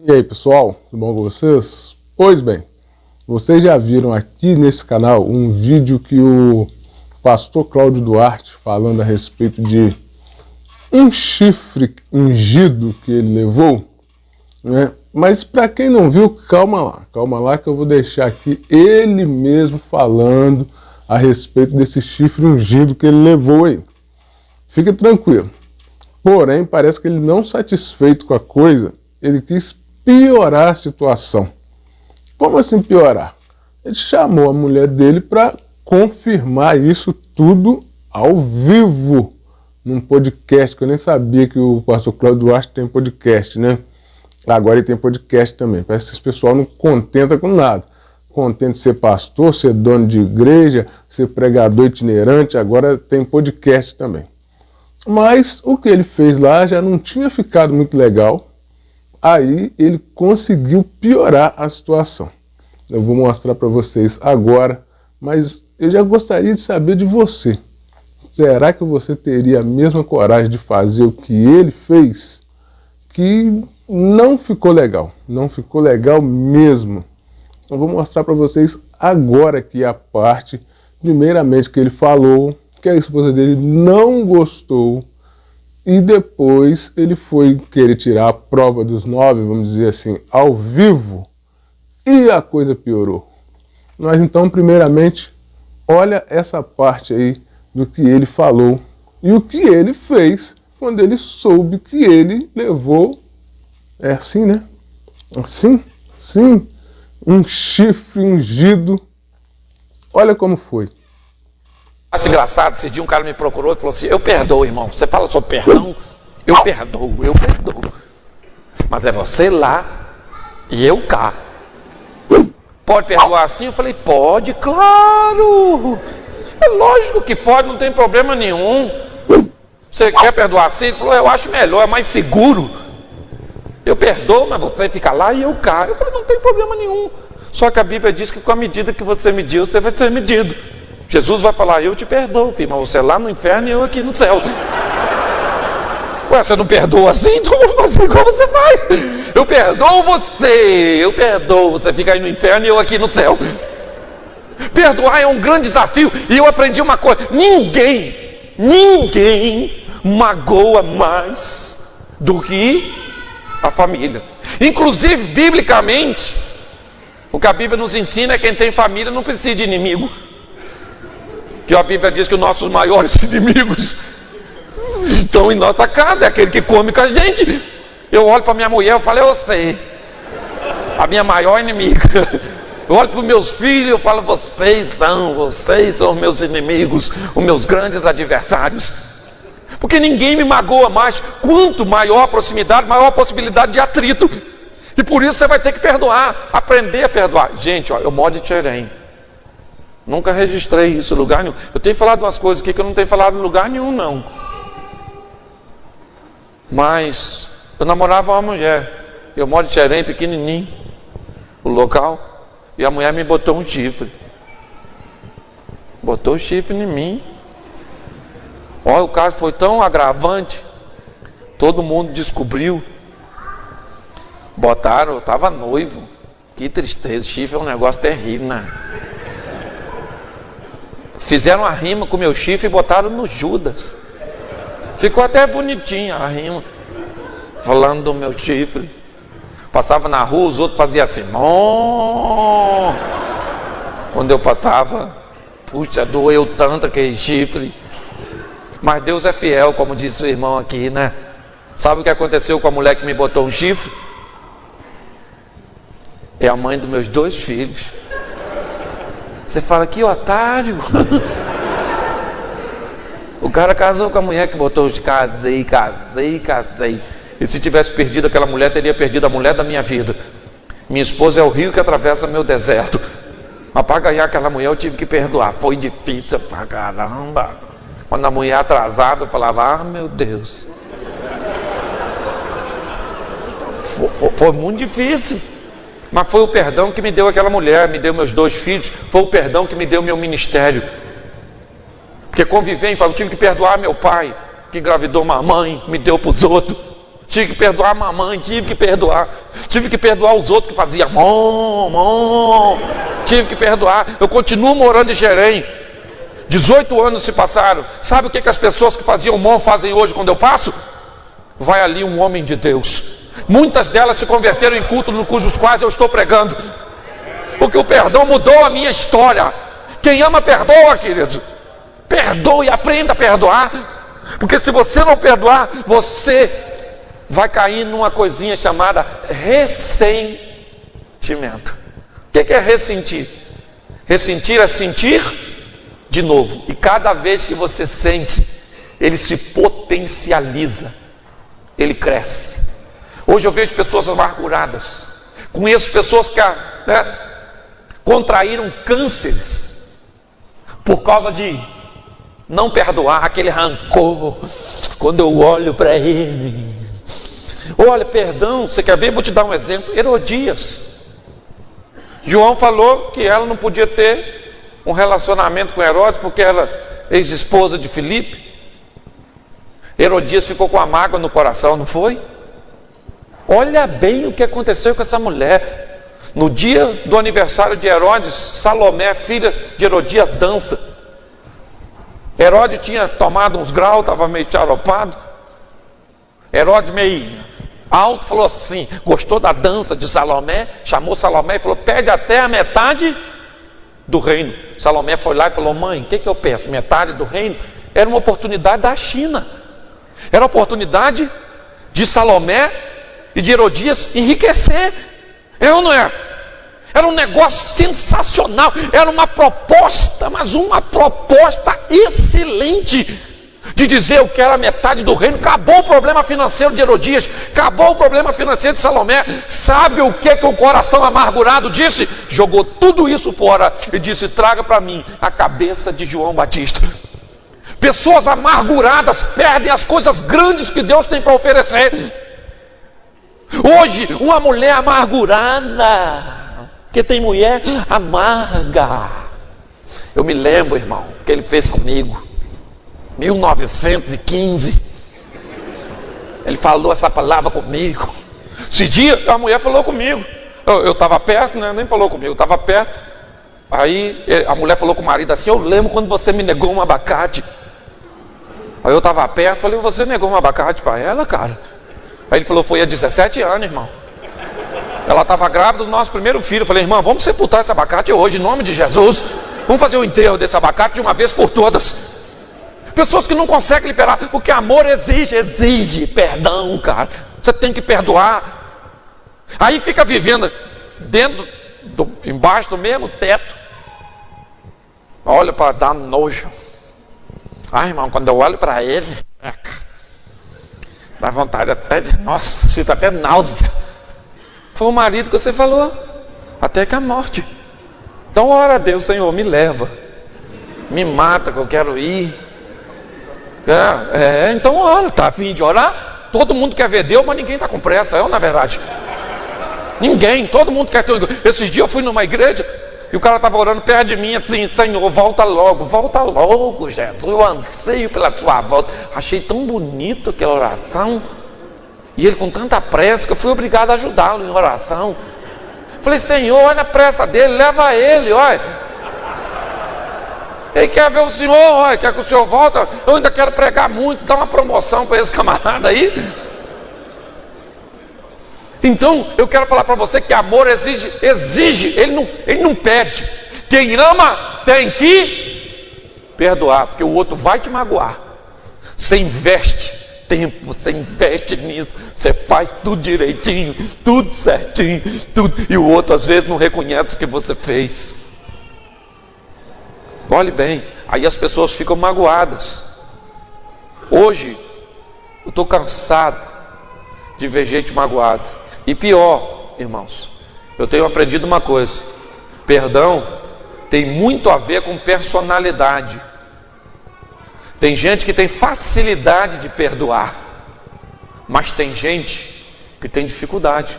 E aí pessoal, tudo bom com vocês? Pois bem, vocês já viram aqui nesse canal um vídeo que o pastor Cláudio Duarte falando a respeito de um chifre ungido que ele levou, né? Mas para quem não viu, calma lá que eu vou deixar aqui ele mesmo falando a respeito desse chifre ungido que ele levou aí. Fique tranquilo. Porém, parece que ele não satisfeito com a coisa, ele quis piorar a situação. Como assim piorar? Ele chamou a mulher dele para confirmar isso tudo ao vivo, num podcast, que eu nem sabia que o pastor Cláudio Duarte tem podcast, né? Agora ele tem podcast também. Parece que esse pessoal não contenta com nada. Contente de ser pastor, ser dono de igreja, ser pregador itinerante, agora tem podcast também. Mas o que ele fez lá já não tinha ficado muito legal. Aí ele conseguiu piorar a situação. Eu vou mostrar para vocês agora, mas eu já gostaria de saber de você. Será que você teria a mesma coragem de fazer o que ele fez? Que não ficou legal, não ficou legal mesmo. Eu vou mostrar para vocês agora aqui a parte, primeiramente, que ele falou que a esposa dele não gostou. E depois ele foi querer tirar a prova dos 9, vamos dizer assim, ao vivo, e a coisa piorou. Mas então, primeiramente, olha essa parte aí do que ele falou e o que ele fez quando ele soube que ele levou, é assim, né? Assim, sim, um chifre ungido. Olha como foi. Acho engraçado, esse dia um cara me procurou e falou assim: eu perdoo, irmão. Você fala sobre perdão? Eu perdoo. Mas é você lá e eu cá. Pode perdoar assim? Eu falei: pode, claro. É lógico que pode, não tem problema nenhum. Você quer perdoar assim? Ele falou: eu acho melhor, é mais seguro. Eu perdoo, mas você fica lá e eu cá. Eu falei: não tem problema nenhum. Só que a Bíblia diz que com a medida que você mediu, você vai ser medido. Jesus vai falar: eu te perdoo, filho, mas você lá no inferno e eu aqui no céu. Ué, você não perdoa assim? Então eu vou fazer igual você faz. Eu perdoo você fica aí no inferno e eu aqui no céu. Perdoar é um grande desafio. E eu aprendi uma coisa: ninguém magoa mais do que a família. Inclusive, biblicamente, o que a Bíblia nos ensina é que quem tem família não precisa de inimigo. Que a Bíblia diz que os nossos maiores inimigos estão em nossa casa, é aquele que come com a gente. Eu olho para minha mulher e falo: eu sei, a minha maior inimiga. Eu olho para os meus filhos e falo: vocês são os meus inimigos, os meus grandes adversários. Porque ninguém me magoa mais. Quanto maior a proximidade, maior a possibilidade de atrito. E por isso você vai ter que perdoar, aprender a perdoar. Gente, ó, eu moro em Xerém. Nunca registrei isso em lugar nenhum. Eu tenho falado umas coisas aqui que eu não tenho falado em lugar nenhum, não. Mas eu namorava uma mulher. Eu moro em Xerém, pequenininho, o local. E a mulher me botou um chifre. Botou o chifre em mim. Olha, o caso foi tão agravante. Todo mundo descobriu. Botaram, eu estava noivo. Que tristeza, chifre é um negócio terrível, né? Fizeram a rima com o meu chifre e botaram no Judas. Ficou até bonitinha a rima. Falando do meu chifre. Passava na rua, os outros faziam assim. Oh! Quando eu passava, puxa, doeu tanto aquele chifre. Mas Deus é fiel, como disse o irmão aqui, né? Sabe o que aconteceu com a mulher que me botou um chifre? É a mãe dos meus 2 filhos. Você fala: que otário. O cara casou com a mulher que botou os casei. E se tivesse perdido aquela mulher, teria perdido a mulher da minha vida. Minha esposa é o rio que atravessa meu deserto. Mas para ganhar aquela mulher eu tive que perdoar. Foi difícil pra caramba. Quando a mulher atrasada, eu falava: ah, meu Deus. Foi muito difícil. Mas foi o perdão que me deu aquela mulher, me deu meus 2 filhos, foi o perdão que me deu meu ministério. Porque conviver, eu tive que perdoar meu pai, que engravidou uma mãe, me deu para os outros. tive que perdoar a mamãe, tive que perdoar os outros que faziam tive que perdoar. Eu continuo morando em Xerém, 18 anos se passaram. Sabe o que as pessoas que faziam fazem hoje quando eu passo? Vai ali um homem de Deus. Muitas delas se converteram em culto no cujos quais eu estou pregando, porque o perdão mudou a minha história. Quem ama perdoa, querido. Perdoe, aprenda a perdoar, porque se você não perdoar, você vai cair numa coisinha chamada ressentimento. O que é ressentir? Ressentir é sentir de novo, e cada vez que você sente, ele se potencializa, ele cresce. Hoje eu vejo pessoas amarguradas, conheço pessoas que contraíram cânceres por causa de não perdoar, aquele rancor. Quando eu olho para ele, olha, perdão, você quer ver? Vou te dar um exemplo. Herodias, João falou que ela não podia ter um relacionamento com Herodes porque ela é ex-esposa de Filipe. Herodias ficou com a mágoa no coração, não foi? Olha bem o que aconteceu com essa mulher. No dia do aniversário de Herodes, Salomé, filha de Herodias, dança. Herodes tinha tomado uns graus, estava meio charopado. Herodes meio alto, falou assim, gostou da dança de Salomé, chamou Salomé e falou, pede até a metade do reino. Salomé foi lá e falou, mãe, o que eu peço? Metade do reino? Era uma oportunidade da China. Era a oportunidade de Salomé e de Herodias enriquecer. É ou não é? Era um negócio sensacional, era uma proposta, mas uma proposta excelente, de dizer eu quero a metade do reino. Acabou o problema financeiro de Herodias, acabou o problema financeiro de Salomé. Sabe o que o coração amargurado disse? Jogou tudo isso fora e disse, traga para mim a cabeça de João Batista. Pessoas amarguradas perdem as coisas grandes que Deus tem para oferecer. Hoje, uma mulher amargurada, porque tem mulher amarga. Eu me lembro, irmão, o que ele fez comigo, 1915. Ele falou essa palavra comigo. Esse dia a mulher falou comigo. Eu estava perto, né? Nem falou comigo, eu estava perto. Aí a mulher falou com o marido assim, eu lembro quando você me negou um abacate. Aí eu estava perto, falei, você negou um abacate para ela, cara? Aí ele falou, foi há 17 anos, irmão. Ela estava grávida do nosso primeiro filho. Eu falei, irmão, vamos sepultar esse abacate hoje, em nome de Jesus. Vamos fazer o enterro desse abacate de uma vez por todas. Pessoas que não conseguem liberar, porque amor exige perdão, cara. Você tem que perdoar. Aí fica vivendo embaixo do mesmo teto. Olha para dar nojo. Ai, irmão, quando eu olho para ele, dá vontade até de, nossa, sinto até náusea. Foi o marido que você falou, até que a morte. Então ora a Deus, Senhor, me leva, me mata que eu quero ir. Então ora, tá a fim de orar? Todo mundo quer ver Deus, mas ninguém está com pressa, na verdade. Ninguém, todo mundo quer ter. Esses dias eu fui numa igreja e o cara estava orando perto de mim assim, Senhor, volta logo, Jesus, eu anseio pela sua volta. Achei tão bonito aquela oração. E ele com tanta pressa que eu fui obrigado a ajudá-lo em oração. Falei, Senhor, olha a pressa dele, leva ele, olha. Ele quer ver o Senhor, olha, quer que o Senhor volte. Eu ainda quero pregar muito, dar uma promoção para esse camarada aí. Então, eu quero falar para você que amor exige, ele não pede. Quem ama tem que perdoar, porque o outro vai te magoar. Você investe tempo, você investe nisso, você faz tudo direitinho, tudo certinho, tudo, e o outro às vezes não reconhece o que você fez. Olhe bem, aí as pessoas ficam magoadas. Hoje eu estou cansado de ver gente magoada. E pior, irmãos, eu tenho aprendido uma coisa: perdão tem muito a ver com personalidade. Tem gente que tem facilidade de perdoar, mas tem gente que tem dificuldade.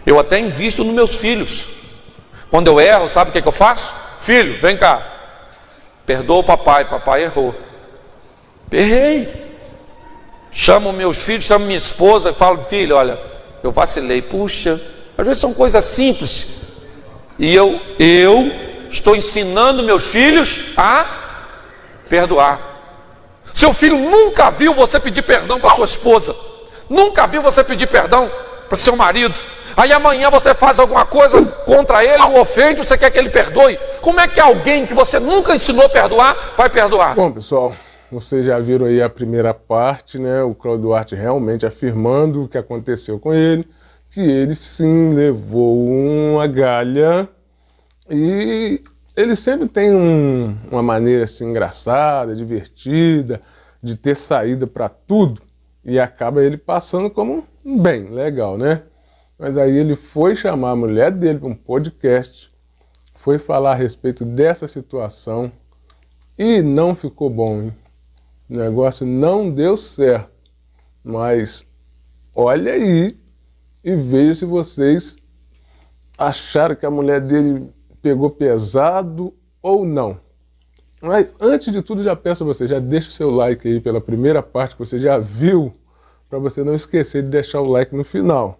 Eu até invisto nos meus filhos. Quando eu erro, sabe o que eu faço? Filho, vem cá, perdoa o papai errou. Errei. chamo meus filhos, chamo minha esposa e falo: filho, olha, eu vacilei. Puxa, às vezes são coisas simples. E eu estou ensinando meus filhos a perdoar. Seu filho nunca viu você pedir perdão para sua esposa, nunca viu você pedir perdão para seu marido. Aí amanhã você faz alguma coisa contra ele, o ofende, você quer que ele perdoe. Como é que alguém que você nunca ensinou a perdoar vai perdoar? Bom, pessoal, vocês já viram aí a primeira parte, né? O Cláudio Duarte realmente afirmando o que aconteceu com ele, que ele sim levou uma galha, e ele sempre tem uma maneira assim engraçada, divertida, de ter saída para tudo, e acaba ele passando como um bem legal, né? Mas aí ele foi chamar a mulher dele para um podcast, foi falar a respeito dessa situação e não ficou bom, hein? O negócio não deu certo. Mas olha aí e veja se vocês acharam que a mulher dele pegou pesado ou não. Mas antes de tudo, já peço a você, já deixa o seu like aí pela primeira parte que você já viu, para você não esquecer de deixar o like no final.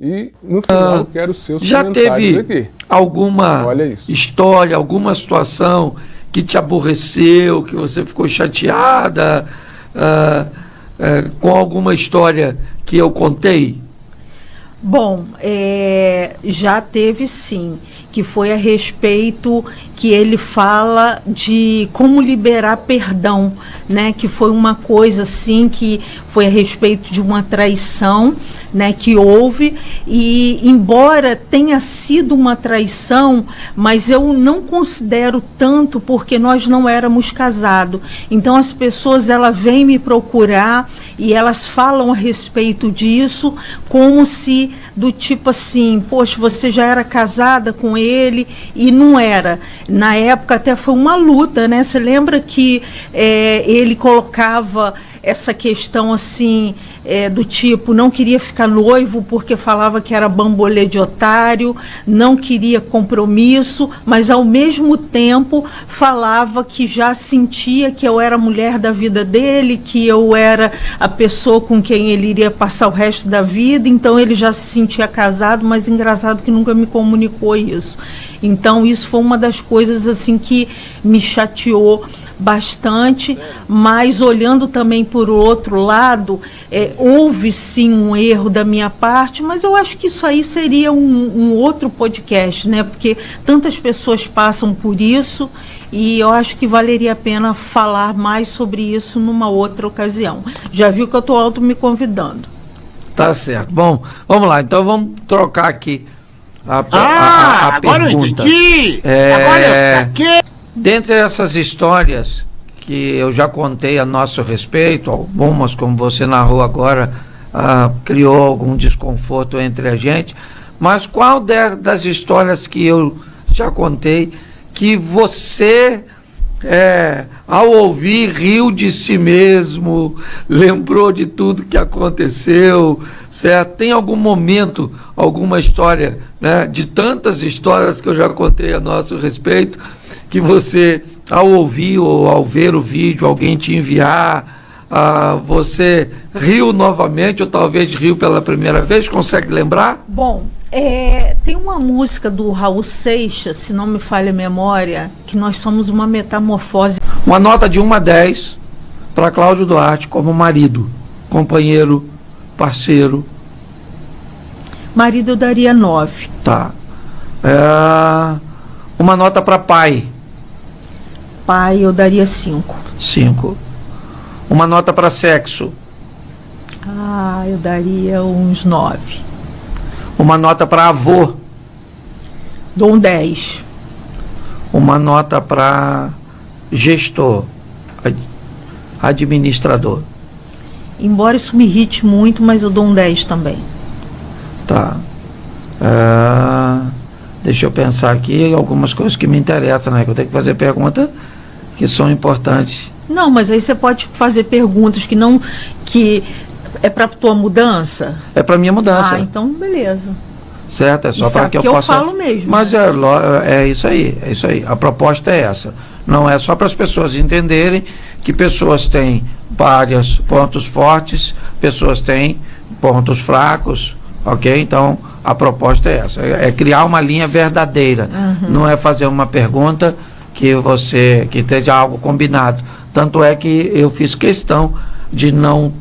E no final eu quero os seus comentários aqui. Já teve alguma história, alguma situação que te aborreceu, que você ficou chateada com alguma história que eu contei? Bom, já teve sim, que foi a respeito que ele fala de como liberar perdão, né? Que foi uma coisa assim, que foi a respeito de uma traição, né? Que houve, e embora tenha sido uma traição, mas eu não considero tanto, porque nós não éramos casados. Então as pessoas, elas vêm me procurar e elas falam a respeito disso como se, do tipo assim, poxa, você já era casada com ele, e não era. Na época até foi uma luta, né? Você lembra que ele colocava essa questão assim, do tipo, não queria ficar noivo porque falava que era bambolê de otário, não queria compromisso, mas ao mesmo tempo falava que já sentia que eu era a mulher da vida dele, que eu era a pessoa com quem ele iria passar o resto da vida. Então ele já se sentia casado, mas engraçado que nunca me comunicou isso. Então isso foi uma das coisas assim que me chateou bastante, mas olhando também por outro lado, houve sim um erro da minha parte, mas eu acho que isso aí seria um outro podcast, né? Porque tantas pessoas passam por isso, e eu acho que valeria a pena falar mais sobre isso numa outra ocasião. Já viu que eu estou auto me convidando. Tá certo. Bom, vamos lá, então vamos trocar aqui a agora pergunta. Eu entendi! Agora eu saquei! Dentre essas histórias que eu já contei a nosso respeito, algumas, como você narrou agora, criou algum desconforto entre a gente, mas qual das histórias que eu já contei que você, ao ouvir, riu de si mesmo, lembrou de tudo que aconteceu, certo? Tem algum momento, alguma história, né, de tantas histórias que eu já contei a nosso respeito, que você, ao ouvir ou ao ver o vídeo, alguém te enviar, você riu novamente, ou talvez riu pela primeira vez? Consegue lembrar? Bom, tem uma música do Raul Seixas, se não me falha a memória, que nós somos uma metamorfose. Uma nota de 1 a 10 para Cláudio Duarte como marido, companheiro, parceiro. Marido eu daria 9. Tá. Uma nota para pai. Pai eu daria 5. 5. Uma nota para sexo. Eu daria uns 9. Uma nota para avô. Dou um 10. Uma nota para gestor, administrador. Embora isso me irrite muito, mas eu dou um 10 também. Tá. Deixa eu pensar aqui algumas coisas que me interessam, né? Que eu tenho que fazer perguntas que são importantes. Não, mas aí você pode fazer perguntas que é para tua mudança? É para minha mudança. Então beleza. Certo, é só para que eu possa... eu falo mesmo. Mas né? é isso aí, é isso aí. A proposta é essa. Não é só para as pessoas entenderem que pessoas têm vários pontos fortes, pessoas têm pontos fracos, ok? Então, a proposta é essa, é criar uma linha verdadeira, não é fazer uma pergunta que esteja algo combinado. Tanto é que eu fiz questão de não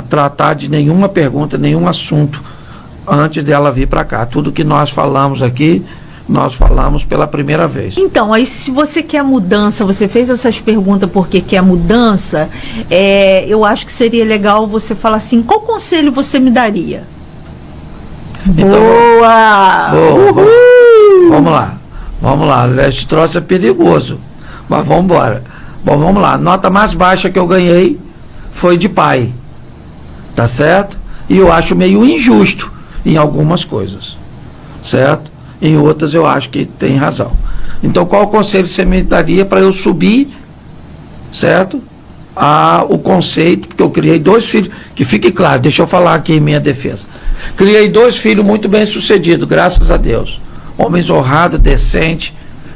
tratar de nenhuma pergunta, nenhum assunto antes dela vir para cá. Tudo que nós falamos aqui, nós falamos pela primeira vez. Então, aí se você quer mudança, você fez essas perguntas porque quer mudança, eu acho que seria legal você falar assim, qual conselho você me daria? Então, boa! Vamos lá, esse troço é perigoso, mas vamos embora. Bom, vamos lá, a nota mais baixa que eu ganhei foi de pai, tá certo? E eu acho meio injusto em algumas coisas, certo? Em outras eu acho que tem razão. Então, qual conselho você me daria para eu subir, certo? O conceito, porque eu criei 2 filhos, que fique claro, deixa eu falar aqui em minha defesa. Criei 2 filhos muito bem sucedidos, graças a Deus. Homens honrados, decentes.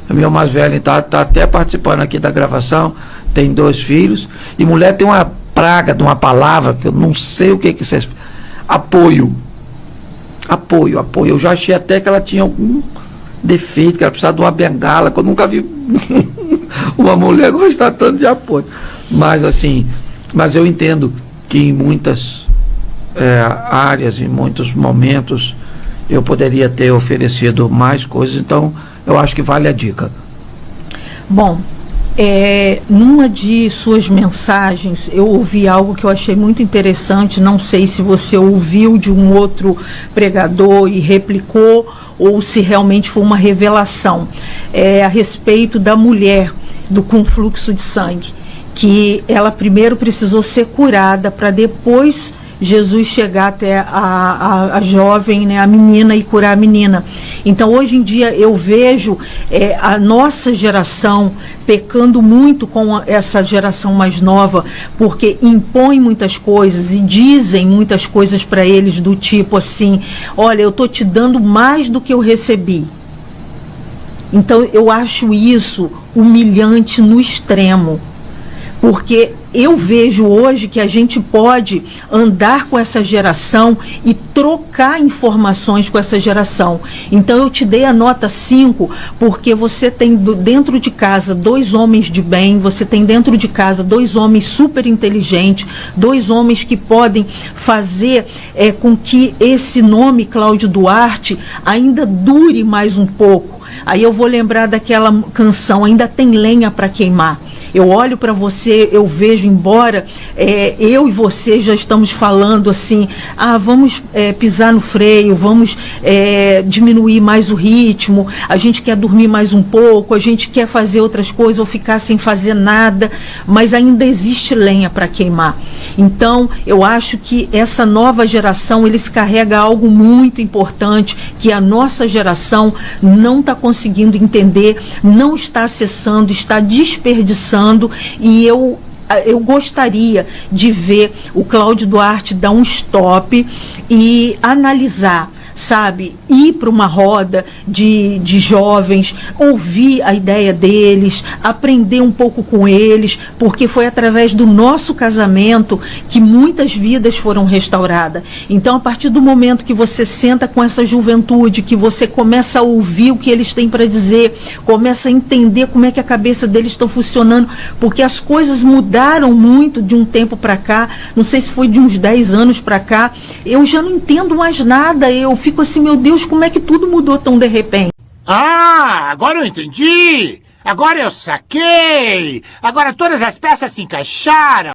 O meu mais velho está até participando aqui da gravação, tem 2 filhos. E mulher tem uma praga de uma palavra que eu não sei o que isso é. Apoio. Eu já achei até que ela tinha algum defeito, que ela precisava de uma bengala, que eu nunca vi uma mulher gostar tanto de apoio. Mas eu entendo que em muitas áreas, em muitos momentos, eu poderia ter oferecido mais coisas, então eu acho que vale a dica. Bom, numa de suas mensagens, eu ouvi algo que eu achei muito interessante, não sei se você ouviu de um outro pregador e replicou, ou se realmente foi uma revelação, a respeito da mulher com fluxo de sangue, que ela primeiro precisou ser curada para depois Jesus chegar até a jovem, né, a menina, e curar a menina. Então, hoje em dia, eu vejo a nossa geração pecando muito com essa geração mais nova, porque impõe muitas coisas e dizem muitas coisas para eles do tipo assim, olha, eu estou te dando mais do que eu recebi. Então, eu acho isso humilhante no extremo, porque eu vejo hoje que a gente pode andar com essa geração e trocar informações com essa geração. Então eu te dei a nota 5, porque você tem dentro de casa 2 homens de bem, você tem dentro de casa 2 homens super inteligentes, 2 homens que podem fazer com que esse nome Cláudio Duarte ainda dure mais um pouco. Aí eu vou lembrar daquela canção, Ainda Tem Lenha para Queimar. Eu olho para você, eu vejo, embora eu e você já estamos falando assim, vamos pisar no freio, vamos diminuir mais o ritmo, a gente quer dormir mais um pouco, a gente quer fazer outras coisas ou ficar sem fazer nada, mas ainda existe lenha para queimar. Então, eu acho que essa nova geração, eles carregam algo muito importante, que a nossa geração não está conseguindo entender, não está acessando, está desperdiçando, e eu gostaria de ver o Cláudio Duarte dar um stop e analisar, sabe, ir para uma roda de jovens, ouvir a ideia deles, aprender um pouco com eles, porque foi através do nosso casamento que muitas vidas foram restauradas. Então, a partir do momento que você senta com essa juventude, que você começa a ouvir o que eles têm para dizer, começa a entender como é que a cabeça deles está funcionando, porque as coisas mudaram muito de um tempo para cá, não sei se foi de uns 10 anos para cá, eu já não entendo mais nada, eu fico assim, meu Deus, como é que tudo mudou tão de repente? Agora eu entendi! Agora eu saquei! Agora todas as peças se encaixaram!